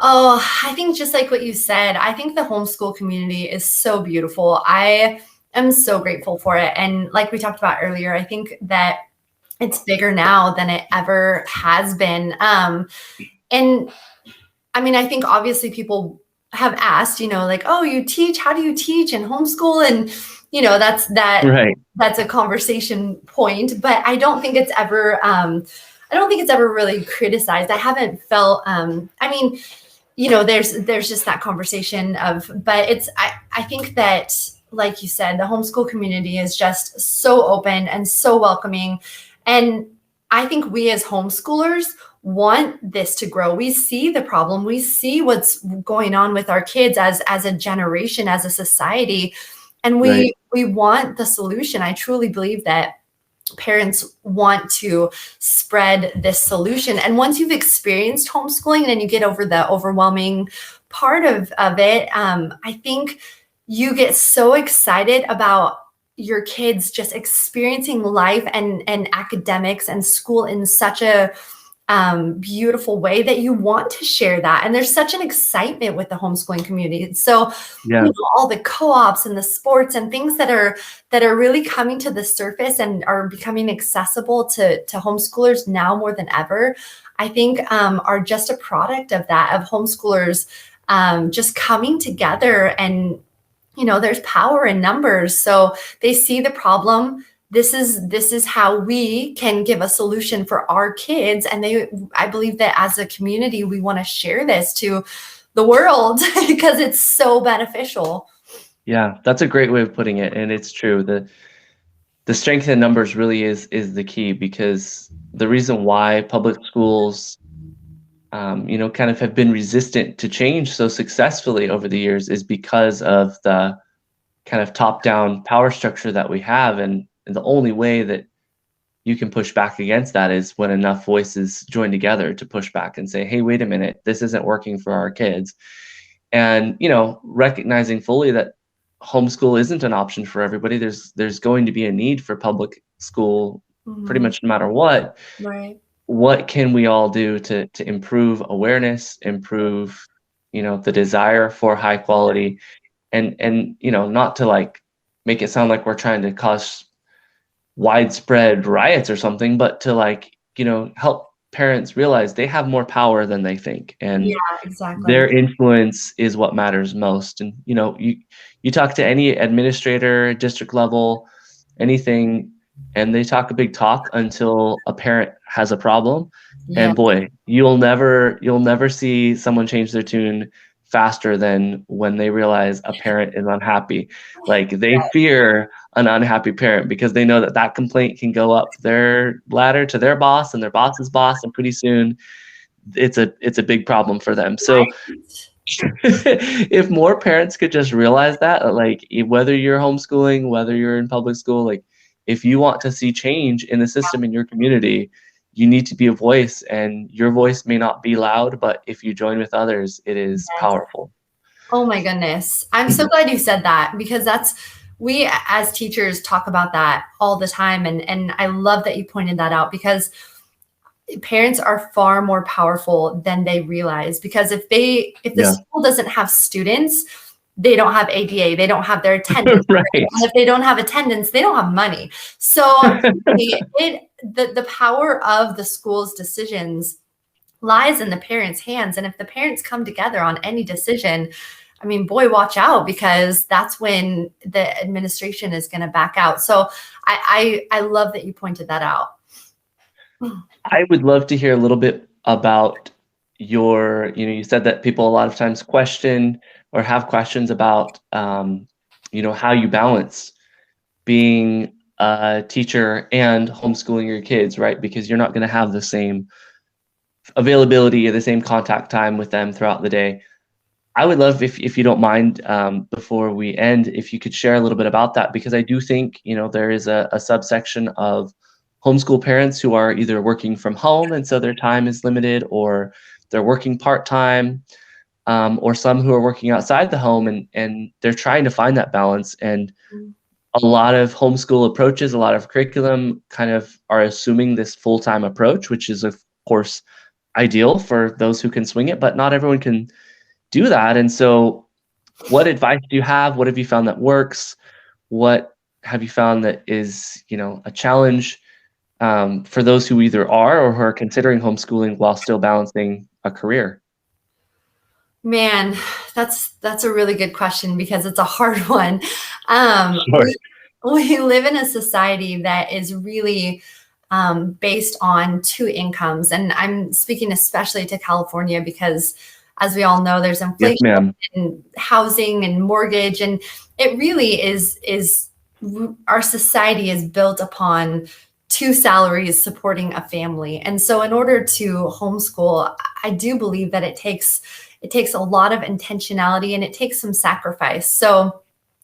Oh, I think just like what you said, I think the homeschool community is so beautiful. I am so grateful for it. And like we talked about earlier, I think that it's bigger now than it ever has been. And I mean, I think obviously people have asked, like, oh, you teach, how do you teach and homeschool? And, Right. that's a conversation point, but I don't think it's ever, really criticized. I haven't felt, I mean, there's just that conversation but I think that, like you said, the homeschool community is just so open and so welcoming. And I think we as homeschoolers want this to grow. We see the problem. We see what's going on with our kids as a generation, as a society. And we want the solution. I truly believe that parents want to spread this solution. And once you've experienced homeschooling and you get over the overwhelming part of it, I think you get so excited about your kids just experiencing life and academics and school in such a beautiful way that you want to share that. And there's such an excitement with the homeschooling community. So all the co-ops and the sports and things that are really coming to the surface and are becoming accessible to homeschoolers now more than ever, I think are just a product of that, of homeschoolers just coming together. And there's power in numbers. So they see the problem. This is how we can give a solution for our kids. And I believe that as a community, we want to share this to the world because it's so beneficial. Yeah, that's a great way of putting it. And it's true. the strength in numbers really is the key, because the reason why public schools kind of have been resistant to change so successfully over the years is because of the kind of top-down power structure that we have, and the only way that you can push back against that is when enough voices join together to push back and say, hey, wait a minute, this isn't working for our kids. And recognizing fully that homeschool isn't an option for everybody. There's going to be a need for public school pretty Mhm. much no matter what. Right. What can we all do to improve awareness, improve the desire for high quality, and not to like make it sound like we're trying to cause widespread riots or something, but to like help parents realize they have more power than they think, Yeah, and exactly. their influence is what matters most. And you talk to any administrator, district level, anything, and they talk a big talk until a parent has a problem. Yeah. And boy, you'll never see someone change their tune faster than when they realize a parent is unhappy. Like, they fear an unhappy parent because they know that that complaint can go up their ladder to their boss and their boss's boss, and pretty soon it's a big problem for them. So Right. if more parents could just realize that, like, whether you're homeschooling, whether you're in public school, like, if you want to see change in the system in your community, you need to be a voice, and your voice may not be loud, but if you join with others, it is Yes. powerful. Oh my goodness. I'm so glad you said that, because we as teachers talk about that all the time. And I love that you pointed that out, because parents are far more powerful than they realize. Because if the Yeah. school doesn't have students, they don't have ADA, they don't have their attendance. Right. And if they don't have attendance, they don't have money. So the power of the school's decisions lies in the parents' hands. And if the parents come together on any decision, I mean, boy, watch out, because that's when the administration is going to back out. So I love that you pointed that out. I would love to hear a little bit about you said that people a lot of times question or have questions about, how you balance being a teacher and homeschooling your kids, right? Because you're not going to have the same availability or the same contact time with them throughout the day. I would love, if you don't mind, before we end, if you could share a little bit about that, because I do think there is a subsection of homeschool parents who are either working from home and so their time is limited, or they're working part-time, or some who are working outside the home, and they're trying to find that balance. And a lot of homeschool approaches, a lot of curriculum kind of are assuming this full-time approach, which is of course ideal for those who can swing it, but not everyone can do that. And so what advice do you have? What have you found that works? What have you found that is, a challenge, for those who either are or who are considering homeschooling while still balancing a career? Man, that's a really good question, because it's a hard one. Sure. We live in a society that is really based on two incomes, and I'm speaking especially to California, because, as we all know, there's Yes, inflation ma'am. and housing and mortgage, and it really is our society is built upon two salaries supporting a family. And so in order to homeschool, I do believe that it takes a lot of intentionality, and it takes some sacrifice. So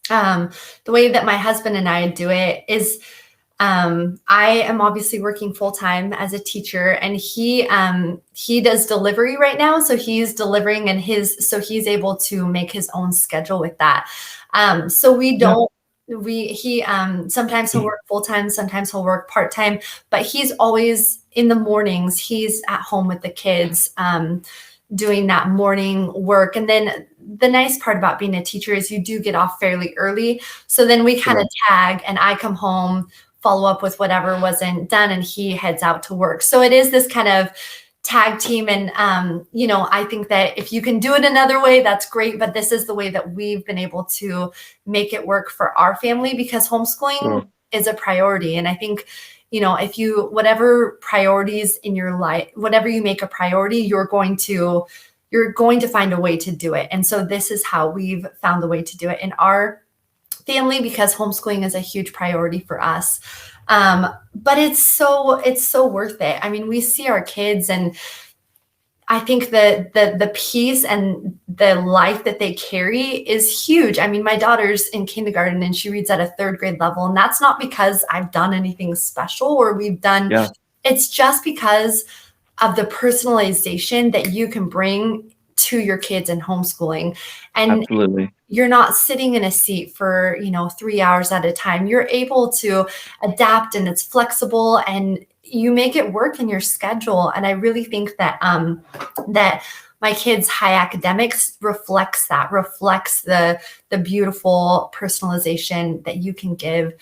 the way that my husband and I do it is, I am obviously working full time as a teacher, and he does delivery right now. So he's delivering, and so he's able to make his own schedule with that. So we Yeah. don't. He sometimes he'll work full time, sometimes he'll work part time, but he's always in the mornings. He's at home with the kids, doing that morning work. And then the nice part about being a teacher is you do get off fairly early. So then we kind Sure. of tag, and I come home, follow up with whatever wasn't done, and he heads out to work. So it is this kind of tag team. And, I think that if you can do it another way, that's great. But this is the way that we've been able to make it work for our family, because homeschooling Sure. is a priority. And I think, whatever priorities in your life, whatever you make a priority, you're going to find a way to do it. And so this is how we've found the way to do it in our family because homeschooling is a huge priority for us. But it's so worth it. I mean, we see our kids, and I think that the peace and the life that they carry is huge. I mean, my daughter's in kindergarten and she reads at a third grade level, and that's not because I've done anything special or we've done, Yeah, it's just because of the personalization that you can bring to your kids in homeschooling. And absolutely. you're not sitting in a seat for 3 hours at a time. You're able to adapt, and it's flexible, and you make it work in your schedule. And I really think that that my kids' high academics reflects the beautiful personalization that you can give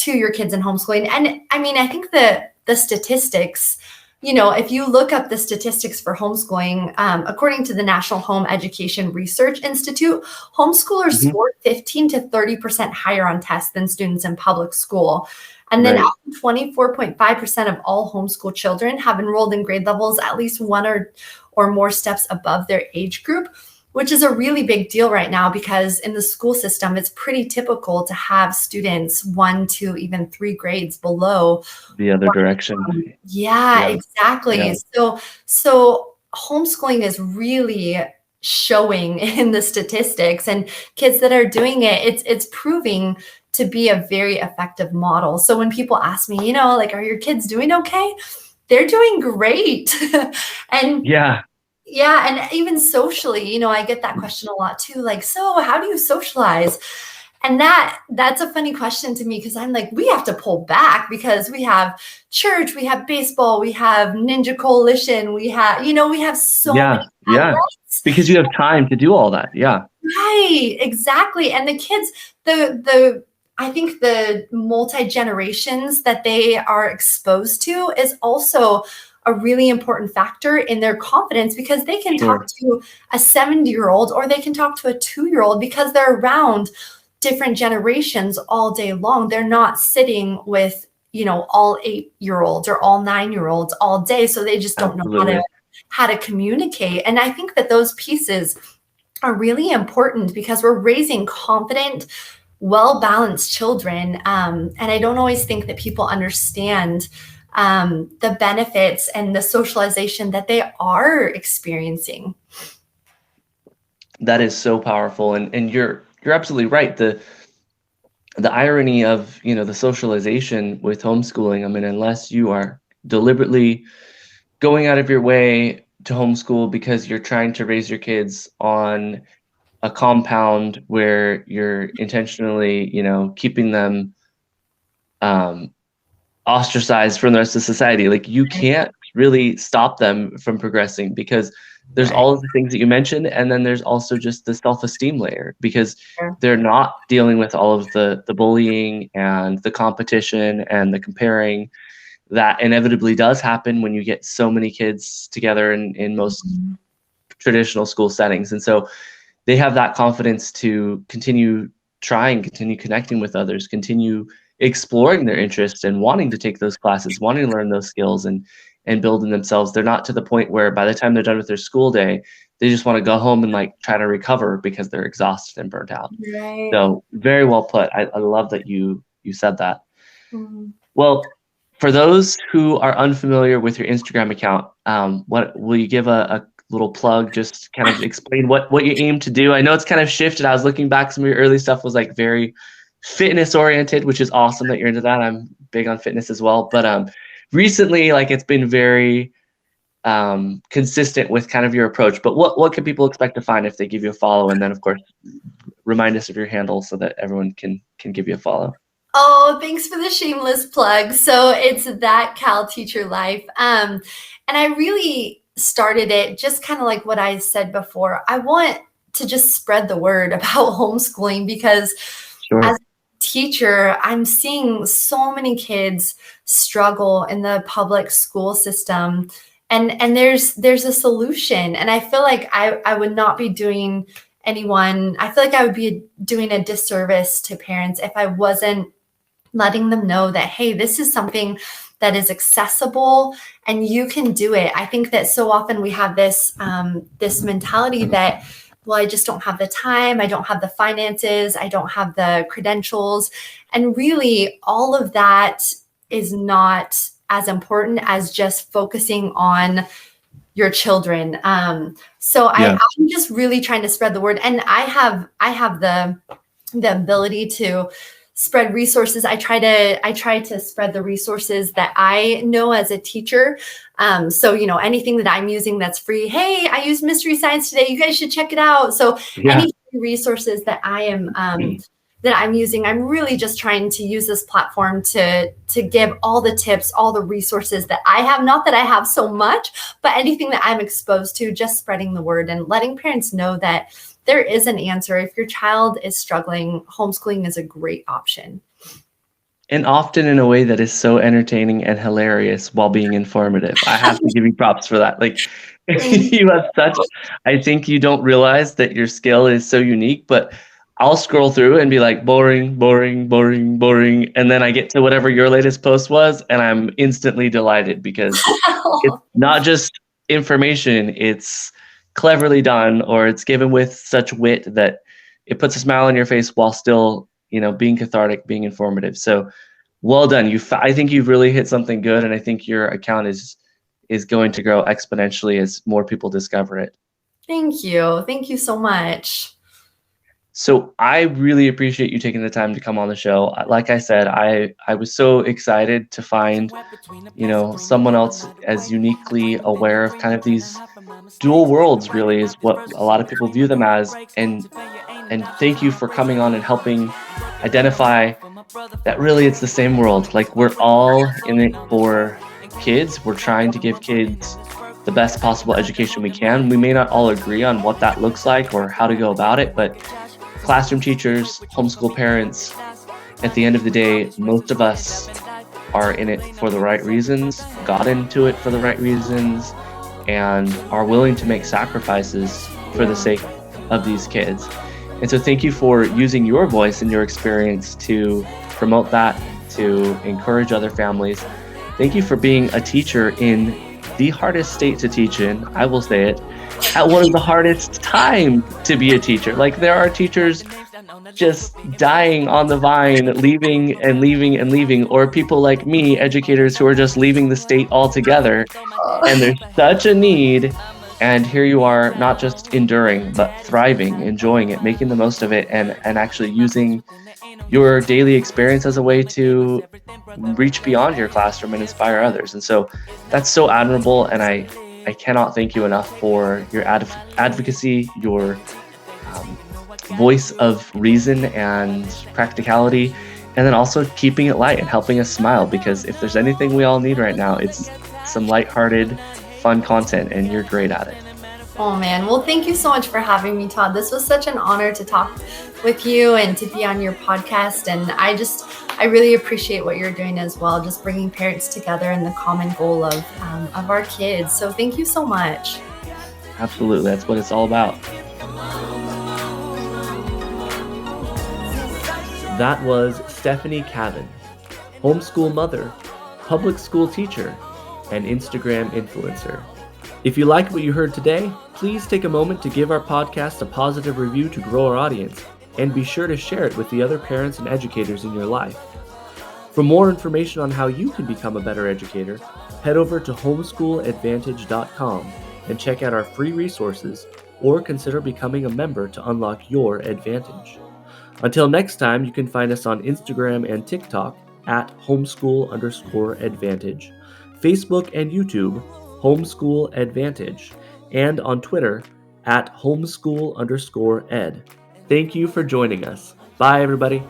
to your kids in homeschooling. And I mean, I think the statistics, if you look up the statistics for homeschooling, according to the National Home Education Research Institute, homeschoolers Mhm. scored 15 to 30% higher on tests than students in public school. And then Right. 24.5% of all homeschool children have enrolled in grade levels at least one or more steps above their age group, which is a really big deal right now because in the school system, it's pretty typical to have students 1, 2, even 3 grades below. The other direction. Yeah, Yeah. Yeah. exactly. So homeschooling is really showing in the statistics, and kids that are doing it, it's proving to be a very effective model. So when people ask me, like, are your kids doing okay? They're doing great. And Yeah. yeah, and even socially, I get that question a lot too, like, so how do you socialize? And that's a funny question to me because I'm like, we have to pull back because we have church, we have baseball, we have Ninja Coalition, we have so Yeah. many Yeah. outlets. Because you have time to do all that. Yeah. Right, exactly. And the kids, the I think the multi-generations that they are exposed to is also a really important factor in their confidence because they can talk Sure. to a 70-year-old or they can talk to a 2-year-old because they're around different generations all day long. They're not sitting with, all 8-year-olds or all 9-year-olds all day. So they just don't know Absolutely. how to communicate. And I think that those pieces are really important because we're raising confident, well-balanced children. And I don't always think that people understand the benefits and the socialization that they are experiencing. That is so powerful. And you're absolutely right. The irony of, the socialization with homeschooling, I mean, unless you are deliberately going out of your way to homeschool because you're trying to raise your kids on a compound where you're intentionally, keeping them um, ostracized from the rest of society. Like you can't really stop them from progressing because there's Right. all of the things that you mentioned, and then there's also just the self-esteem layer because Sure. they're not dealing with all of the bullying and the competition and the comparing that inevitably does happen when you get so many kids together in most Mhm. traditional school settings. And so they have that confidence to continue trying, continue connecting with others, continue exploring their interests and wanting to take those classes, wanting to learn those skills and build in themselves. They're not to the point where by the time they're done with their school day, they just want to go home and like try to recover because they're exhausted and burnt out. Right. So very well put. I love that you said that. Mhm. Well, for those who are unfamiliar with your Instagram account, what will you give a little plug? Just kind of explain what you aim to do. I know it's kind of shifted. I was looking back, some of your early stuff was like very fitness oriented, which is awesome that you're into that. I'm big on fitness as well, but recently, like it's been very consistent with kind of your approach. But what can people expect to find if they give you a follow? And then of course, remind us of your handle so that everyone can give you a follow. Oh, thanks for the shameless plug. So it's that Cal Teacher Life. And I really started it just kind of like what I said before. I want to just spread the word about homeschooling because Sure. as a teacher, I'm seeing so many kids struggle in the public school system. And there's a solution. And I feel like I would not be doing anyone, I feel like I would be doing a disservice to parents if I wasn't letting them know that, hey, this is something that is accessible and you can do it. I think that so often we have this mentality that well, I just don't have the time, I don't have the finances, I don't have the credentials. And really, all of that is not as important as just focusing on your children. Yeah. I'm just really trying to spread the word, and I have the ability to spread resources. I try to spread the resources that I know as a teacher. Anything that I'm using that's free. Hey, I used Mystery Science today. You guys should check it out. So Yeah. any free resources that I'm using, I'm really just trying to use this platform to give all the tips, all the resources that I have. Not that I have so much, but anything that I'm exposed to, just spreading the word and letting parents know that there is an answer. If your child is struggling, homeschooling is a great option. And often in a way that is so entertaining and hilarious while being informative. I have to give you props for that. Like you have I think you don't realize that your skill is so unique, but I'll scroll through and be like, boring, boring, boring, boring. And then I get to whatever your latest post was, and I'm instantly delighted because it's not just information, it's cleverly done, or it's given with such wit that it puts a smile on your face while still, being cathartic, being informative. So well done. I think you've really hit something good, and I think your account is going to grow exponentially as more people discover it. Thank you. Thank you so much. So I really appreciate you taking the time to come on the show. Like I said, I was so excited to find, someone else as uniquely aware of kind of these dual worlds, really is what a lot of people view them as. And thank you for coming on and helping identify that really it's the same world. Like we're all in it for kids. We're trying to give kids the best possible education we can. We may not all agree on what that looks like or how to go about it, but classroom teachers, homeschool parents, at the end of the day, most of us are in it for the right reasons, got into it for the right reasons, and are willing to make sacrifices for the sake of these kids. And so thank you for using your voice and your experience to promote that, to encourage other families. Thank you for being a teacher in the hardest state to teach in, I will say it, at one of the hardest times to be a teacher. Like there are teachers just dying on the vine, leaving and leaving and leaving, or people like me, educators who are just leaving the state altogether. And there's such a need. And here you are, not just enduring, but thriving, enjoying it, making the most of it, and actually using your daily experience as a way to reach beyond your classroom and inspire others. And so that's so admirable. And I cannot thank you enough for your advocacy, your voice of reason and practicality, and then also keeping it light and helping us smile, because if there's anything we all need right now, it's some lighthearted, fun content, and you're great at it. Oh man, well thank you so much for having me, Todd. This was such an honor to talk with you and to be on your podcast, and I really appreciate what you're doing as well, just bringing parents together in the common goal of our kids. So thank you so much. Absolutely, that's what it's all about. That was Stephanie Cavin, homeschool mother, public school teacher, and Instagram influencer. If you liked what you heard today, please take a moment to give our podcast a positive review to grow our audience, and be sure to share it with the other parents and educators in your life. For more information on how you can become a better educator, head over to homesschooladvantage.com and check out our free resources, or consider becoming a member to unlock your advantage. Until next time, you can find us on Instagram and TikTok at homeschool_advantage, Facebook and YouTube, Homeschool Advantage, and on Twitter at homeschool_ed. Thank you for joining us. Bye, everybody.